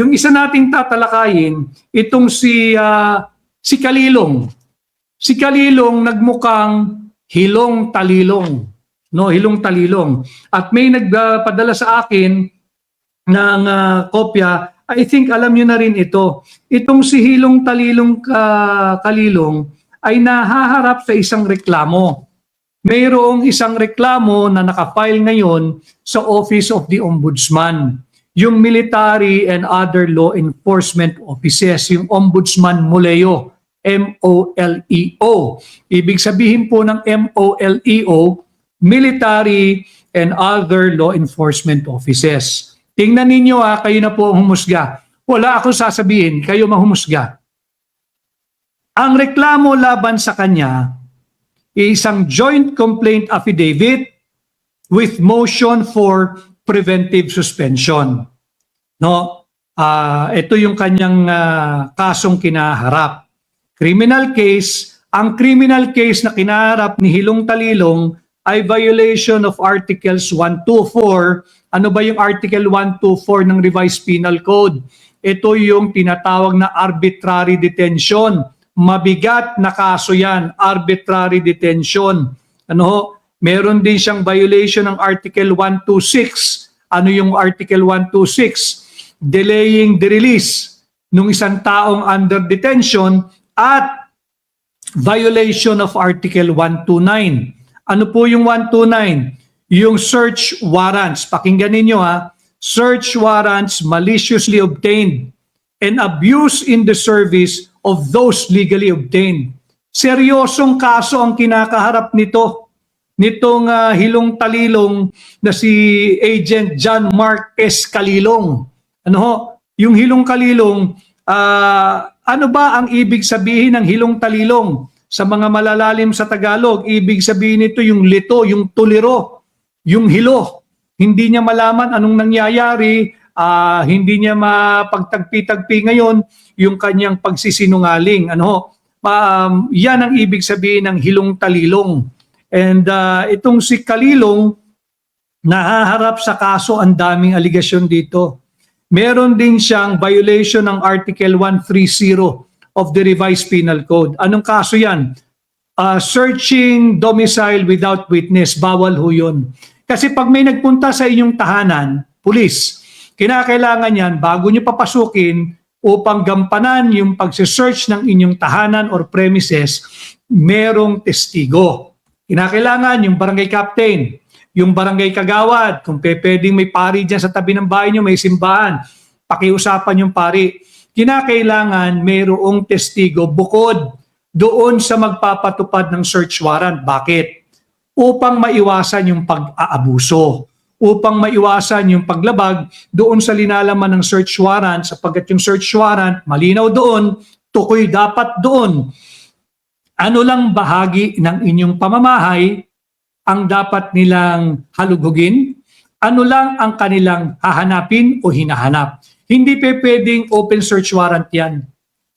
Yung isa nating tatalakayin, itong si Kalilong. Si Kalilong nagmukhang hilong talilong. No, hilong talilong. At may nagpadala sa akin ng kopya. I think alam niyo na rin ito. Itong si hilong talilong Kalilong ay nahaharap sa isang reklamo. Mayroong isang reklamo na nakafile ngayon sa Office of the Ombudsman. Yung military and other law enforcement offices, yung Ombudsman MOLEO, M-O-L-E-O. Ibig sabihin po ng M-O-L-E-O, military and other law enforcement offices. Tingnan ninyo kayo na po ang humusga. Wala akong sasabihin, kayo mahumusga. Ang reklamo laban sa kanya, isang joint complaint affidavit with motion for preventive suspension. No? Ito yung kanyang kasong kinaharap. Criminal case, ang criminal case na kinaharap ni Hilong Talilong ay violation of Articles 124. Ano ba yung Article 124 ng Revised Penal Code? Ito yung tinatawag na arbitrary detention. Mabigat na kaso yan, arbitrary detention. Ano? Meron din siyang violation ng Article 126. Ano yung Article 126? Delaying the release ng isang taong under detention at violation of Article 129. Ano po yung 129? Yung search warrants. Pakinggan ninyo Search warrants maliciously obtained and abuse in the service of those legally obtained. Seryosong kaso ang kinakaharap nitong Hilong Talilong na si Agent John Mark S. Kalilong. Yung Hilong Kalilong, ano ba ang ibig sabihin ng Hilong Talilong? Sa mga malalalim sa Tagalog, ibig sabihin nito yung lito, yung tuliro, yung hilo. Hindi niya malaman anong nangyayari, hindi niya mapagtagpi-tagpi ngayon yung kanyang pagsisinungaling. Yan ang ibig sabihin ng Hilong Talilong. And itong si Kalilong, nahaharap sa kaso, ang daming aligasyon dito. Meron din siyang violation ng Article 130 of the Revised Penal Code. Anong kaso yan? Searching domicile without witness. Bawal ho yun. Kasi pag may nagpunta sa inyong tahanan, pulis, kinakailangan yan bago nyo papasukin upang gampanan yung pagsisearch ng inyong tahanan or premises, merong testigo. Kinakailangan yung barangay captain, yung barangay kagawad, kung pwedeng may pari dyan sa tabi ng bahay nyo, may simbahan, pakiusapan yung pari. Kinakailangan mayroong testigo bukod doon sa magpapatupad ng search warrant. Bakit? Upang maiwasan yung pag-aabuso, upang maiwasan yung paglabag doon sa linalaman ng search warrant, sapagkat yung search warrant, malinaw doon, tukoy dapat doon. Ano lang bahagi ng inyong pamamahay ang dapat nilang halughugin? Ano lang ang kanilang hahanapin o hinahanap? Hindi pwedeng open search warrant yan.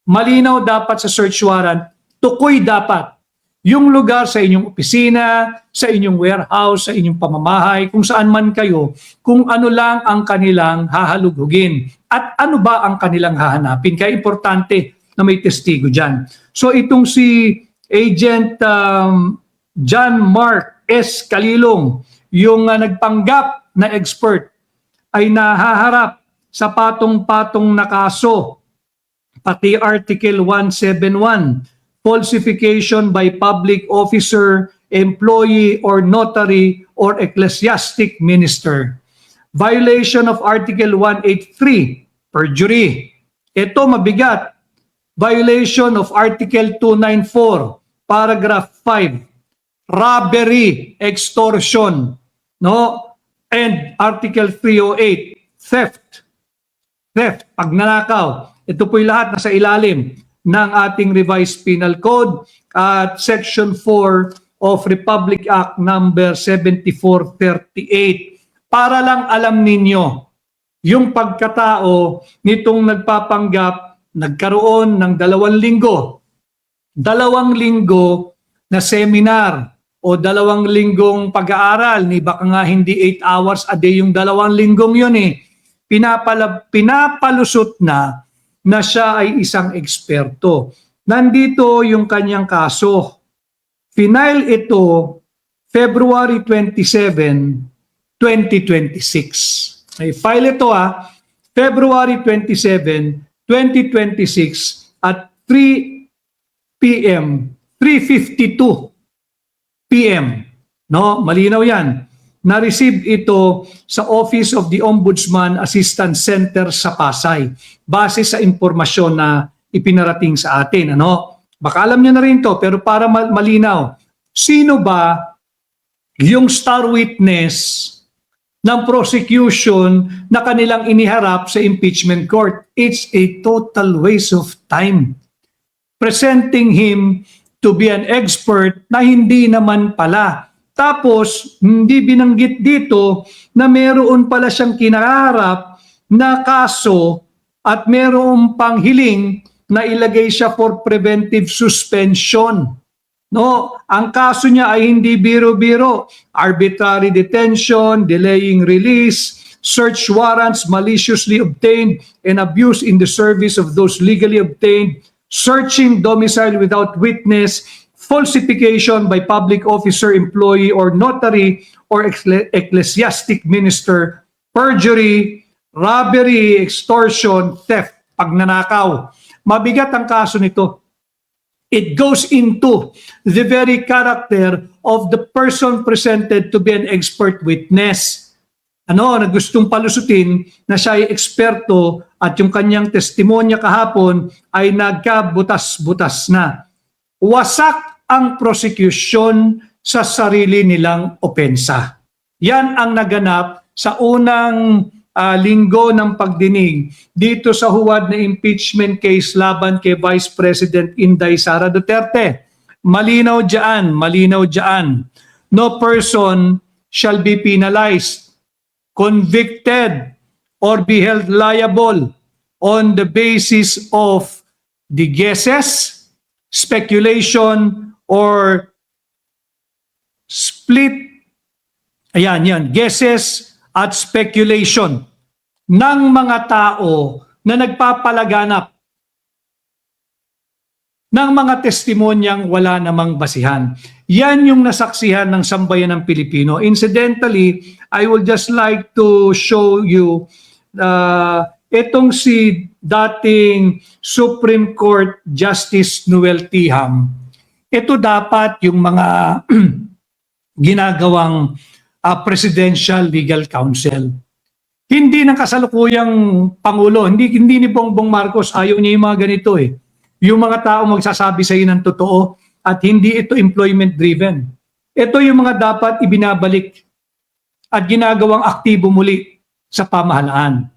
Malinaw dapat sa search warrant, tukoy dapat yung lugar sa inyong opisina, sa inyong warehouse, sa inyong pamamahay, kung saan man kayo, kung ano lang ang kanilang hahalughugin at ano ba ang kanilang hahanapin. Kaya importante na may testigo dyan. So itong si Agent John Mark S. Kalilong, yung nagpanggap na expert, ay nahaharap sa patong-patong na kaso, pati Article 171, falsification by public officer, employee, or notary, or ecclesiastic minister. Violation of Article 183, perjury. Ito mabigat. Violation of Article 294, paragraph 5, robbery, extortion, and Article 308, theft, pagnanakaw. Ito po'y lahat nasa ilalim ng ating Revised Penal Code at Section 4 of Republic Act number 7438. Para lang alam ninyo, yung pagkatao nitong nagpapanggap, nagkaroon ng 2 linggo. 2 linggo na seminar o 2 linggong pag-aaral. Baka nga hindi 8 hours a day yung 2 linggong yun . pinapalusot na siya ay isang eksperto. Nandito yung kanyang kaso. Final ito February 27, 2026. Ay file ito February 27, 2026 at 3 p.m. 3:52 p.m. No, malinaw 'yan. Na-receive ito sa Office of the Ombudsman Assistance Center sa Pasay base sa impormasyon na ipinarating sa atin. Ano? Baka alam niyo na rin to, pero para malinaw, sino ba yung star witness ng prosecution na kanilang iniharap sa impeachment court? It's a total waste of time. Presenting him to be an expert na hindi naman pala. Tapos, hindi binanggit dito na meron pala siyang kinaharap na kaso at meron pang hiling na ilagay siya for preventive suspension. No, ang kaso niya ay hindi biro-biro. Arbitrary detention, delaying release, search warrants maliciously obtained and abuse in the service of those legally obtained, searching domicile without witness, falsification by public officer, employee, or notary, or ecclesiastic minister, perjury, robbery, extortion, theft, pagnanakaw. Mabigat ang kaso nito. It goes into the very character of the person presented to be an expert witness. Na gustong palusutin na siya ay eksperto at yung kanyang testimonya kahapon ay nagkabutas-butas na. Wasak ang prosecution sa sarili nilang opensa. Yan ang naganap sa unang linggo ng pagdinig dito sa huwad na impeachment case laban kay Vice President Inday Sara Duterte. Malinaw dyan. No person shall be penalized, convicted, or be held liable on the basis of the guesses, speculation, or split, guesses at speculation ng mga tao na nagpapalaganap ng mga testimonyang wala namang basihan. Yan yung nasaksihan ng sambayan ng Pilipino. Incidentally, I would just like to show you itong si dating Supreme Court Justice Noel Tiham. Ito dapat yung mga ginagawang Presidential Legal Counsel. Hindi ng kasalukuyang Pangulo, hindi ni Bongbong Marcos, ayaw niya yung mga ganito eh. Yung mga tao magsasabi sa iyo ng totoo at hindi ito employment driven. Ito yung mga dapat ibinabalik at ginagawang aktibo muli sa pamahalaan.